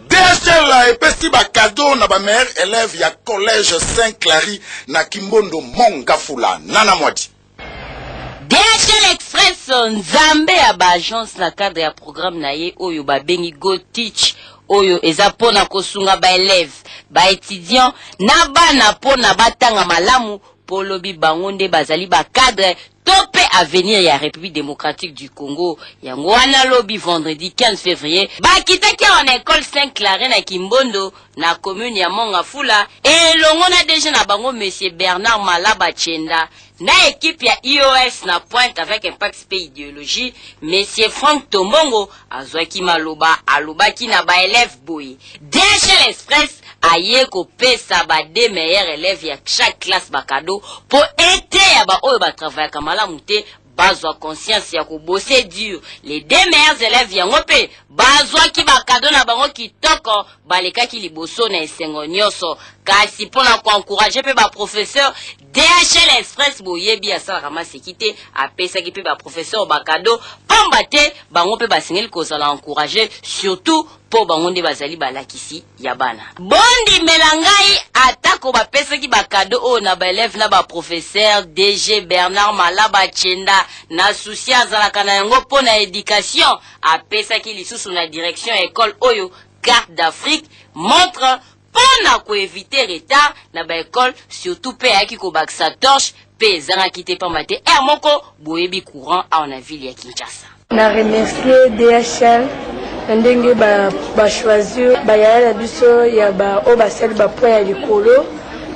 DHL epesi ba cadeau na ba meilleur élève ya collège Saint-Clary na Kimbondo Mongafula nana mwadi. DHL Express nzambe ya ba agence na cadre ya programme na ye oyo ba bengi Go Teach oyo eza pona kosunga ba élève ba étudiant na bana pona batanga malamu polobi bangonde bazali ba cadre topé avenir ya République démocratique du Congo yango wana lobi vendredi 15 février bakitaki en école Saint-Clary na Kimbondo na commune ya Mongafula elongo na déjà na bango monsieur Bernard Malaba Chenda na équipe ya IOS na pointe avec impact pays idéologie monsieur Franck Tombongo azwaki maloba alobaki na ba élève boy DHL Express aye ko pesa ba deux meilleurs élèves ya chaque classe ba cadeau pour aider ya ba oyo ba travailler kamala mute bazwa conscience ya ko bosser dur les deux meilleurs élèves ya ngope bazwa ki ba cadeau na bango kitoko baleka ki liboso na esengo nyoso kasi pona ko encourager pe ba professeur DHL Express boyebi asala kama sekite apesa ki pe ba professeur ba cadeau pambate bango pe basengeli kozala encourager surtout po bangonde bazali balakisi ya bana bondi melangai atako bapesa ki ba cadeau o na ba élève na ba professeur DG Bernard Malaba Chenda na souci azalaka na yango po na éducation apesa ki lisusu na direction école oyo carte d'Afrique montre pona ko éviter retard na ba école surtout pe aki ko baksa torche pe zanga kite pambate moko boyebi courant a na ville ya Kinshasa. Na remercier DHL ndenge ba choisir ba ya biso ya ba o ba sel ba point ya likolo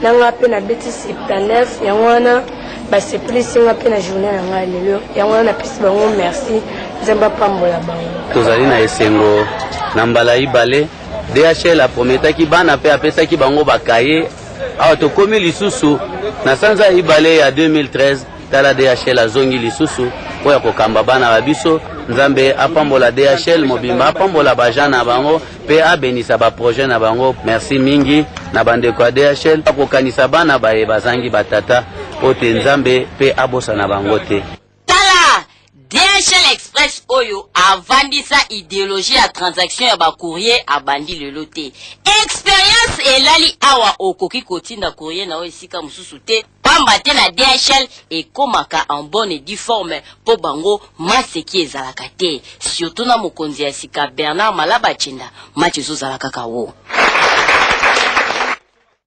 nanga pe na beti 79 ya wana ba se plus nga pe na journée na nga lelo ya wana pisi bango merci nzamba pambola bango tozali na esengo na mbala ibale DHL a prometaki bana pe apesaki bango bakaye awa tokomi lisusu na sanza ibale ya 2013 tala DHL azongi lisusu oya kokamba bana babiso nzambe apambola DHL mobimba apambola bajana bango pe abenisa ba projet na bango merci mingi na bandeko ya DHL akokanisa bana baye bazangi batata ote nzambe pe abosa na bango te. DHL Express oyo avandisa idéologie ya transaction ya ba courrier abandi le loté. Expérience elali awa okoki kotinda courrier na esika mususu te. Pamba te na DHL ekomaka en bonne et due forme po bango maseki ezalaka te. Surtout na mokonzi ya sika Bernard Malaba Chenda machi zozalaka kawo.